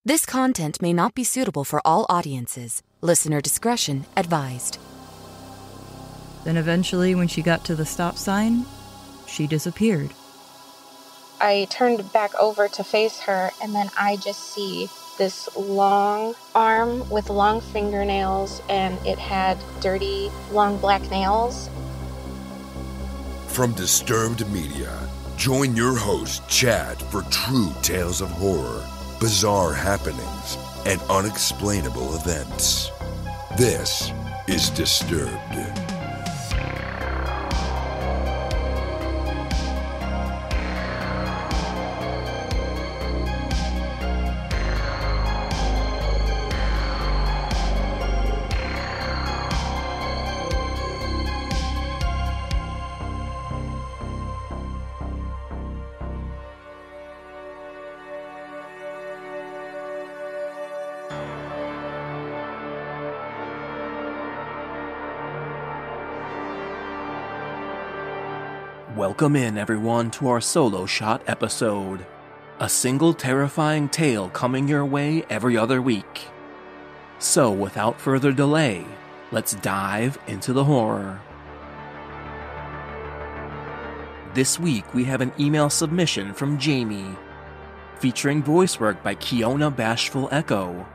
This content may not be suitable for all audiences. Listener discretion advised. Then eventually, when she got to the stop sign, she disappeared. I turned back over to face her, and then I just see this long arm with long fingernails, and it had dirty, long black nails. From Disturbed Media, join your host, Chad, for true tales of horror, bizarre happenings, and unexplainable events. This is Disturbed. Welcome in, everyone, to our solo shot episode. A single terrifying tale coming your way every other week. So, without further delay, let's dive into the horror. This week, we have an email submission from Jamie, featuring voice work by Keona Bashful Echo.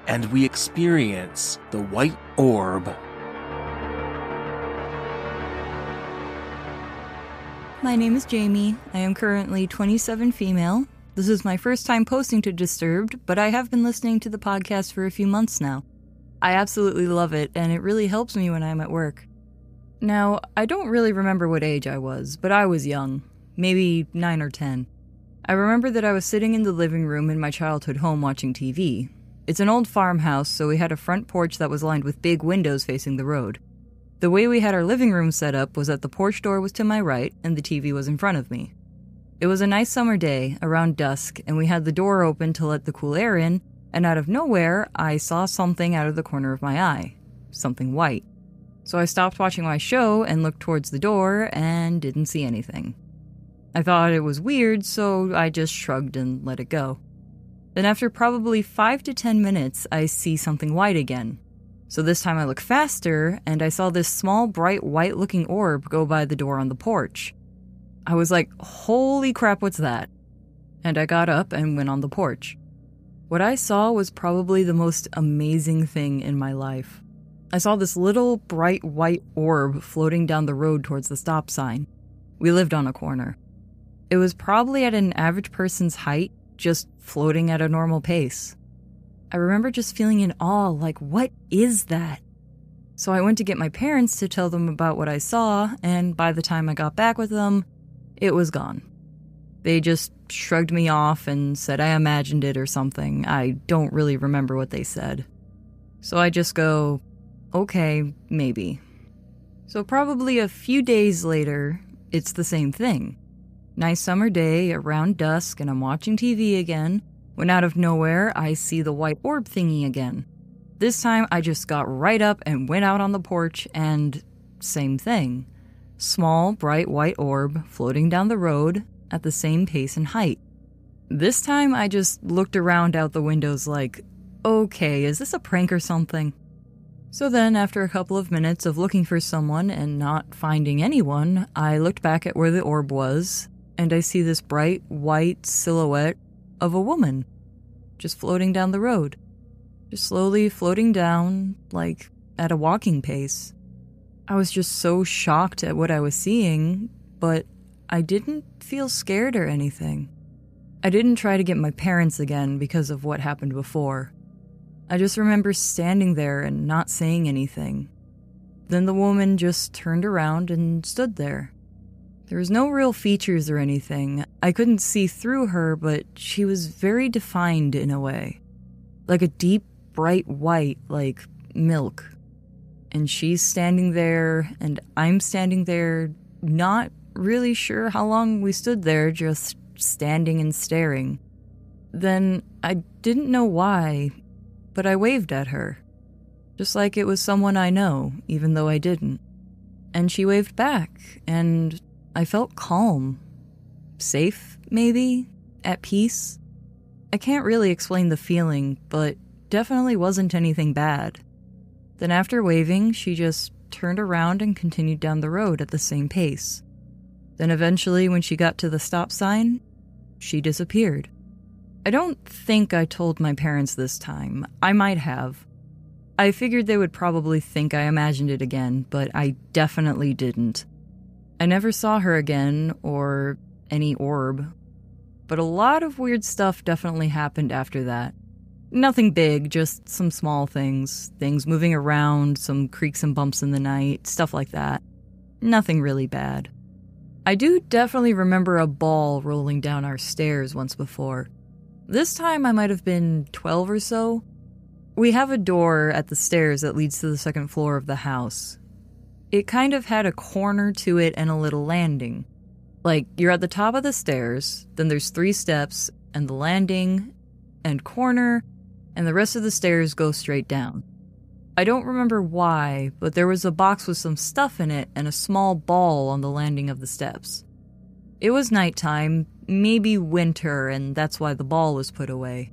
And we experience the White Orb. My name is Jamie. I am currently 27 female. This is my first time posting to Disturbed, but I have been listening to the podcast for a few months now. I absolutely love it, and it really helps me when I'm at work. Now, I don't really remember what age I was, but I was young, maybe 9 or 10. I remember that I was sitting in the living room in my childhood home watching TV. It's an old farmhouse, so we had a front porch that was lined with big windows facing the road. The way we had our living room set up was that the porch door was to my right and the TV was in front of me. It was a nice summer day, around dusk, and we had the door open to let the cool air in, and out of nowhere, I saw something out of the corner of my eye. Something white. So I stopped watching my show and looked towards the door and didn't see anything. I thought it was weird, so I just shrugged and let it go. Then after probably 5 to 10 minutes, I see something white again. So this time I look faster, and I saw this small, bright, white-looking orb go by the door on the porch. I was like, holy crap, what's that? And I got up and went on the porch. What I saw was probably the most amazing thing in my life. I saw this little, bright, white orb floating down the road towards the stop sign. We lived on a corner. It was probably at an average person's height, just floating at a normal pace. I remember just feeling in awe, like, what is that? So I went to get my parents to tell them about what I saw, and by the time I got back with them, it was gone. They just shrugged me off and said I imagined it or something. I don't really remember what they said. So I just go, okay, maybe. So probably a few days later, it's the same thing. Nice summer day, around dusk, and I'm watching TV again, when out of nowhere, I see the white orb thingy again. This time, I just got right up and went out on the porch, and same thing. Small, bright white orb floating down the road at the same pace and height. This time, I just looked around out the windows like, okay, is this a prank or something? So then, after a couple of minutes of looking for someone and not finding anyone, I looked back at where the orb was, and I see this bright white silhouette of a woman, just floating down the road. Just slowly floating down, like, at a walking pace. I was just so shocked at what I was seeing, but I didn't feel scared or anything. I didn't try to get my parents again because of what happened before. I just remember standing there and not saying anything. Then the woman just turned around and stood there. There was no real features or anything. I couldn't see through her, but she was very defined in a way. Like a deep, bright white, like milk. And she's standing there, and I'm standing there, not really sure how long we stood there, just standing and staring. Then I didn't know why, but I waved at her. Just like it was someone I know, even though I didn't. And she waved back, and I felt calm. Safe, maybe? At peace? I can't really explain the feeling, but definitely wasn't anything bad. Then after waving, she just turned around and continued down the road at the same pace. Then eventually, when she got to the stop sign, she disappeared. I don't think I told my parents this time. I might have. I figured they would probably think I imagined it again, but I definitely didn't. I never saw her again, or any orb. But a lot of weird stuff definitely happened after that. Nothing big, just some small things. Things moving around, some creaks and bumps in the night, stuff like that. Nothing really bad. I do definitely remember a ball rolling down our stairs once before. This time I might have been 12 or so. We have a door at the stairs that leads to the second floor of the house. It kind of had a corner to it and a little landing. Like, you're at the top of the stairs, then there's 3 steps, and the landing, and corner, and the rest of the stairs go straight down. I don't remember why, but there was a box with some stuff in it and a small ball on the landing of the steps. It was nighttime, maybe winter, and that's why the ball was put away.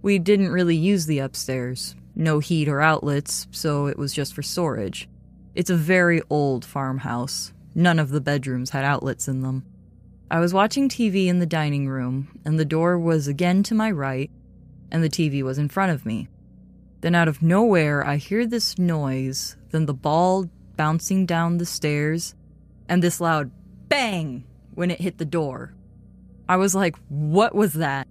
We didn't really use the upstairs. No heat or outlets, so it was just for storage. It's a very old farmhouse. None of the bedrooms had outlets in them. I was watching TV in the dining room, and the door was again to my right, and the TV was in front of me. Then out of nowhere, I hear this noise, then the ball bouncing down the stairs, and this loud bang when it hit the door. I was like, what was that?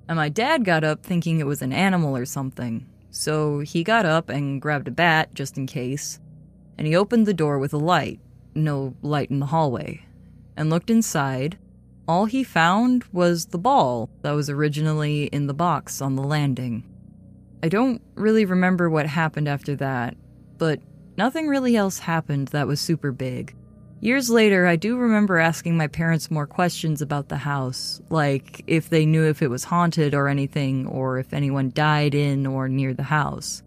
And my dad got up thinking it was an animal or something. So he got up and grabbed a bat just in case, and he opened the door with a light. No light in the hallway, and looked inside. All he found was the ball that was originally in the box on the landing. I don't really remember what happened after that, but nothing really else happened that was super big. Years later, I do remember asking my parents more questions about the house, like if they knew if it was haunted or anything, or if anyone died in or near the house.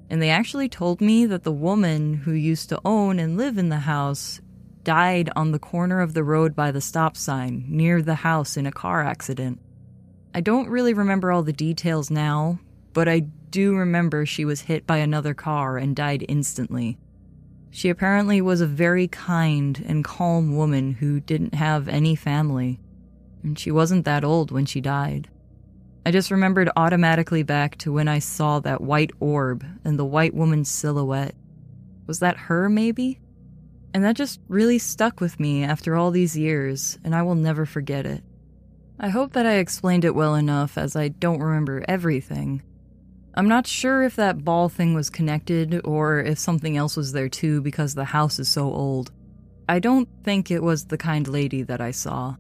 And they actually told me that the woman who used to own and live in the house died on the corner of the road by the stop sign, near the house in a car accident. I don't really remember all the details now, but I do remember she was hit by another car and died instantly. She apparently was a very kind and calm woman who didn't have any family, and she wasn't that old when she died. I just remembered automatically back to when I saw that white orb and the white woman's silhouette. Was that her, maybe? And that just really stuck with me after all these years, and I will never forget it. I hope that I explained it well enough, as I don't remember everything. I'm not sure if that ball thing was connected, or if something else was there too because the house is so old. I don't think it was the kind lady that I saw.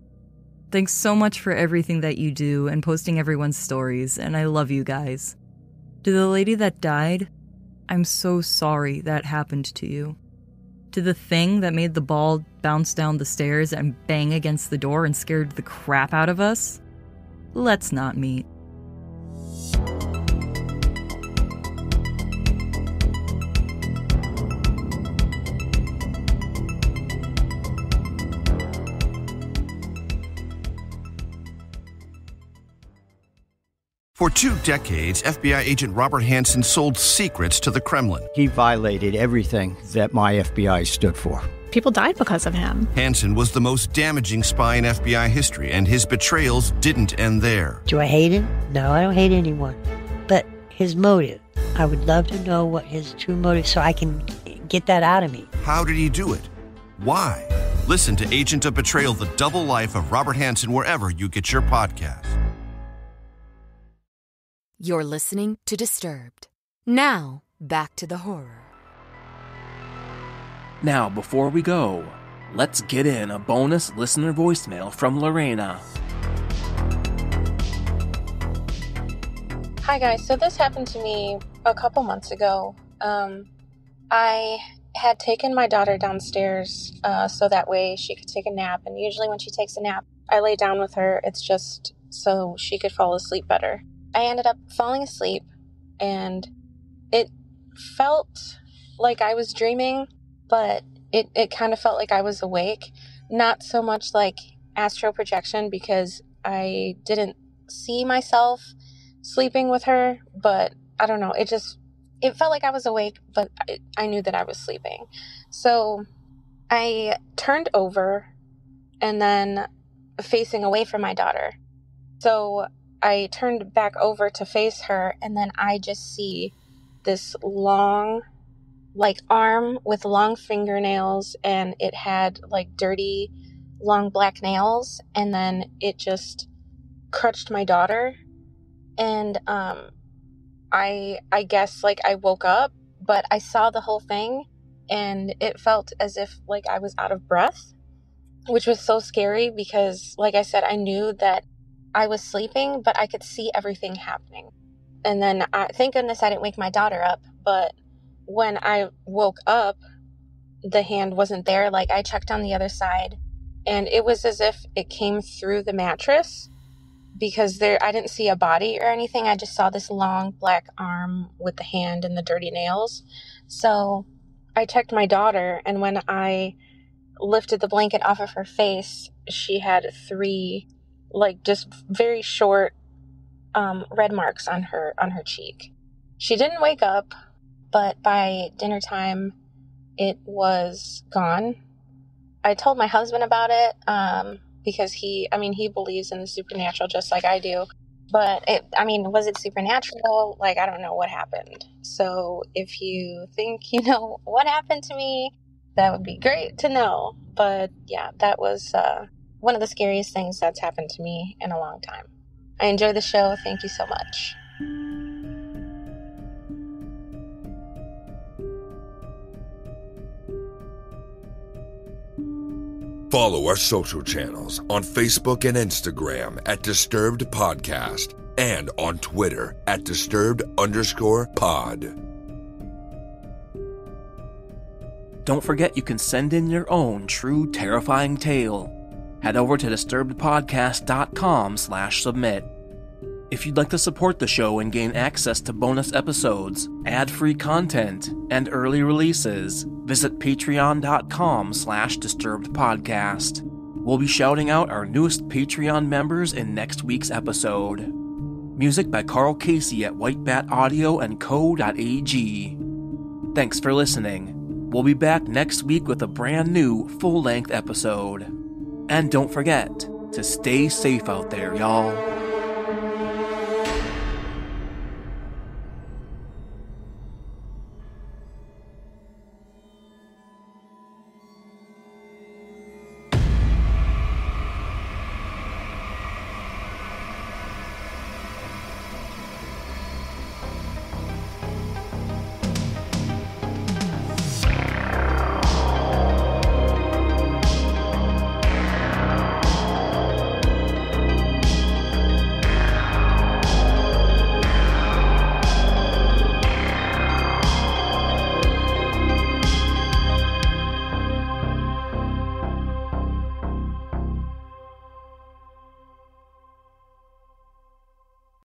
Thanks so much for everything that you do and posting everyone's stories, and I love you guys. To the lady that died, I'm so sorry that happened to you. To the thing that made the ball bounce down the stairs and bang against the door and scared the crap out of us, let's not meet. For 2 decades, FBI agent Robert Hansen sold secrets to the Kremlin. He violated everything that my FBI stood for. People died because of him. Hansen was the most damaging spy in FBI history, and his betrayals didn't end there. Do I hate him? No, I don't hate anyone. But his motive, I would love to know what his true motive so I can get that out of me. How did he do it? Why? Listen to Agent of Betrayal, The Double Life of Robert Hansen wherever you get your podcasts. You're listening to Disturbed. Now, back to the horror. Now, before we go, let's get in a bonus listener voicemail from Lorena. Hi guys, so this happened to me a couple months ago. I had taken my daughter downstairs so that way she could take a nap, and usually when she takes a nap, I lay down with her. It's just so she could fall asleep better. I ended up falling asleep, and it felt like I was dreaming, but it kind of felt like I was awake. Not so much like astral projection, because I didn't see myself sleeping with her, but I don't know. It felt like I was awake, but I knew that I was sleeping. So I turned over and then facing away from my daughter. So I turned back over to face her, and then I just see this long, like, arm with long fingernails, and it had like dirty, long black nails, and then it just crushed my daughter. And I guess, like, I woke up, but I saw the whole thing, and it felt as if, like, I was out of breath, which was so scary because, like I said, I knew that I was sleeping, but I could see everything happening. And then, thank goodness I didn't wake my daughter up, but when I woke up, the hand wasn't there. Like, I checked on the other side, and it was as if it came through the mattress, because I didn't see a body or anything. I just saw this long black arm with the hand and the dirty nails. So I checked my daughter, and when I lifted the blanket off of her face, she had 3, like, just very short red marks on her cheek. She didn't wake up, but by dinner time, it was gone. I told my husband about it, because he believes in the supernatural just like I do. But was it supernatural? Like, I don't know what happened. So if you think you know what happened to me, that would be great to know. But yeah, that was one of the scariest things that's happened to me in a long time. I enjoy the show. Thank you so much. Follow our social channels on Facebook and Instagram at Disturbed Podcast and on Twitter at Disturbed_pod. Don't forget you can send in your own true terrifying tale. Head over to disturbedpodcast.com/submit. If you'd like to support the show and gain access to bonus episodes, ad-free content, and early releases, visit patreon.com/disturbedpodcast. We'll be shouting out our newest Patreon members in next week's episode. Music by Carl Casey at Whitebat Audio and Co.ag. Thanks for listening. We'll be back next week with a brand new full-length episode. And don't forget to stay safe out there, y'all.